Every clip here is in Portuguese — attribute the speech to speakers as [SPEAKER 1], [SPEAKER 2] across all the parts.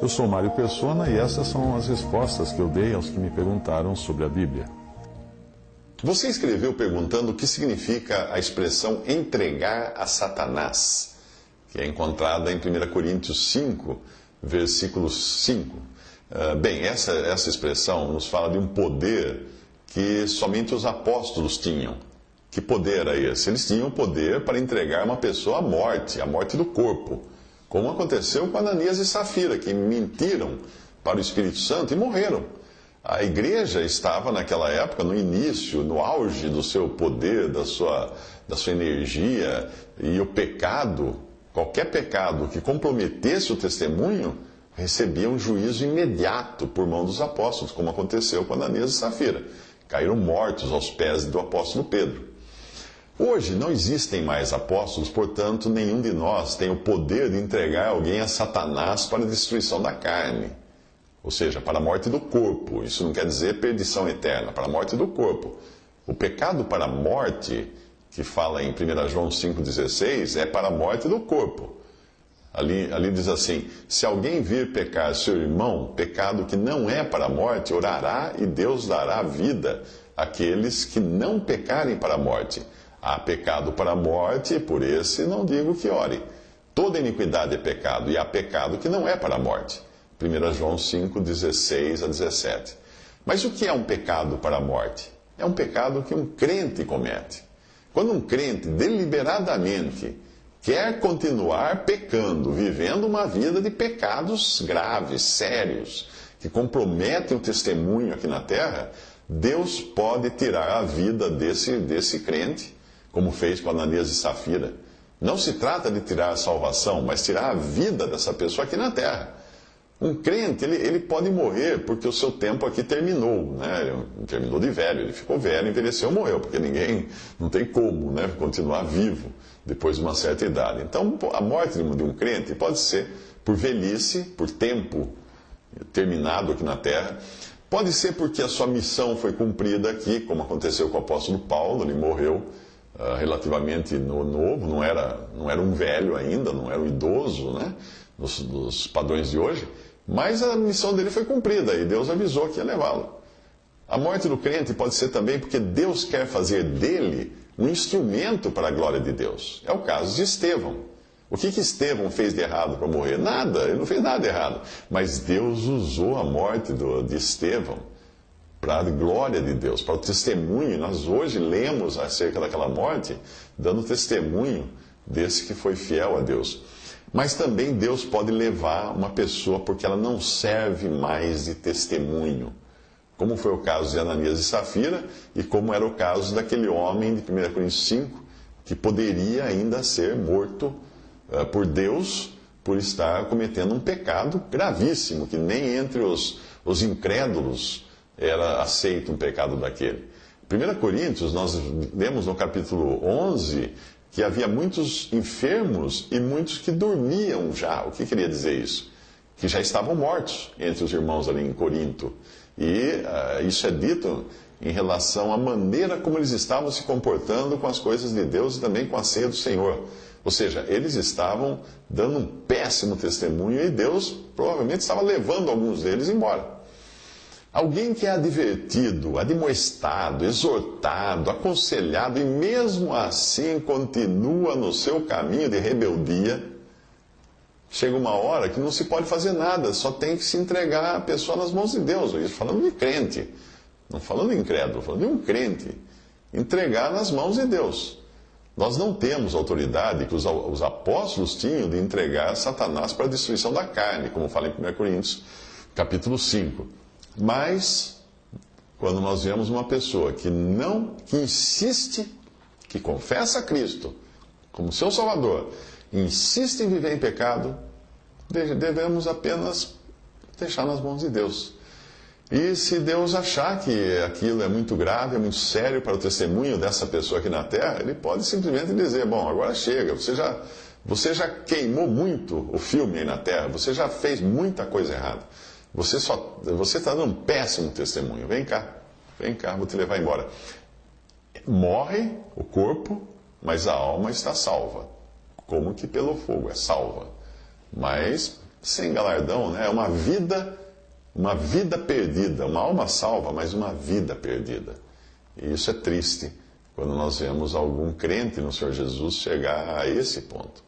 [SPEAKER 1] Eu sou Mário Persona e essas são as respostas que eu dei aos que me perguntaram sobre a Bíblia.
[SPEAKER 2] Você escreveu perguntando o que significa a expressão entregar a Satanás, que é encontrada em 1 Coríntios 5, versículo 5. Bem, essa expressão nos fala de um poder que somente os apóstolos tinham. Que poder era esse? Eles tinham o poder para entregar uma pessoa à morte do corpo, como aconteceu com Ananias e Safira, que mentiram para o Espírito Santo e morreram. A igreja estava naquela época no início, no auge do seu poder, da sua energia, e o pecado, qualquer pecado que comprometesse o testemunho, recebia um juízo imediato por mão dos apóstolos, como aconteceu com Ananias e Safira. Caíram mortos aos pés do apóstolo Pedro. Hoje não existem mais apóstolos, portanto, nenhum de nós tem o poder de entregar alguém a Satanás para a destruição da carne. Ou seja, para a morte do corpo. Isso não quer dizer perdição eterna, para a morte do corpo. O pecado para a morte, que fala em 1 João 5,16, é para a morte do corpo. Ali diz assim: se alguém vir pecar seu irmão, pecado que não é para a morte, orará e Deus dará vida àqueles que não pecarem para a morte. Há pecado para a morte, e por esse não digo que ore. Toda iniquidade é pecado, e há pecado que não é para a morte. 1 João 5, 16 a 17. Mas o que é um pecado para a morte? É um pecado que um crente comete. Quando um crente deliberadamente quer continuar pecando, vivendo uma vida de pecados graves, sérios, que comprometem o testemunho aqui na terra, Deus pode tirar a vida desse crente, como fez com Ananias e Safira. Não se trata de tirar a salvação, mas tirar a vida dessa pessoa aqui na terra. Um crente, ele pode morrer porque o seu tempo aqui terminou, né? Ele terminou de velho, ele ficou velho, envelheceu, morreu, porque ninguém, não tem como, né, continuar vivo depois de uma certa idade. Então, a morte de um crente pode ser por velhice, por tempo terminado aqui na terra. Pode ser porque a sua missão foi cumprida aqui, como aconteceu com o apóstolo Paulo, ele morreu relativamente novo, não era um velho ainda, não era um idoso, né, nos padrões de hoje, mas a missão dele foi cumprida e Deus avisou que ia levá-lo. A morte do crente pode ser também porque Deus quer fazer dele um instrumento para a glória de Deus. É o caso de Estevão. O que Estevão fez de errado para morrer? Nada, ele não fez nada de errado. Mas Deus usou a morte de Estevão para a glória de Deus, para o testemunho. Nós hoje lemos acerca daquela morte, dando testemunho desse que foi fiel a Deus. Mas também Deus pode levar uma pessoa porque ela não serve mais de testemunho. Como foi o caso de Ananias e Safira, e como era o caso daquele homem de 1 Coríntios 5, que poderia ainda ser morto por Deus por estar cometendo um pecado gravíssimo, que nem entre os incrédulos era aceito um pecado daquele. 1 Coríntios, nós lemos no capítulo 11, que havia muitos enfermos e muitos que dormiam já. O que queria dizer isso? Que já estavam mortos entre os irmãos ali em Corinto. E isso é dito em relação à maneira como eles estavam se comportando com as coisas de Deus e também com a ceia do Senhor. Ou seja, eles estavam dando um péssimo testemunho e Deus provavelmente estava levando alguns deles embora. Alguém que é advertido, admoestado, exortado, aconselhado e mesmo assim continua no seu caminho de rebeldia, chega uma hora que não se pode fazer nada, só tem que se entregar a pessoa nas mãos de Deus. Isso falando de crente, não falando de incrédulo, falando de um crente. Entregar nas mãos de Deus. Nós não temos a autoridade que os apóstolos tinham de entregar Satanás para a destruição da carne, como fala em 1 Coríntios, capítulo 5. Mas, quando nós vemos uma pessoa que insiste, que confessa a Cristo como seu Salvador, insiste em viver em pecado, devemos apenas deixar nas mãos de Deus. E se Deus achar que aquilo é muito grave, é muito sério para o testemunho dessa pessoa aqui na terra, Ele pode simplesmente dizer: bom, agora chega, você já queimou muito o filme aí na terra, você já fez muita coisa errada. Você está dando um péssimo testemunho. Vem cá, vou te levar embora. Morre o corpo, mas a alma está salva. Como que pelo fogo é salva. mas sem galardão, né? É uma vida perdida, uma alma salva, mas uma vida perdida. E isso é triste quando nós vemos algum crente no Senhor Jesus chegar a esse ponto.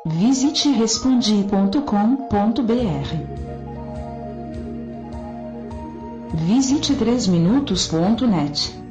[SPEAKER 3] Visite respondi.com.br. Visite 3minutos.net.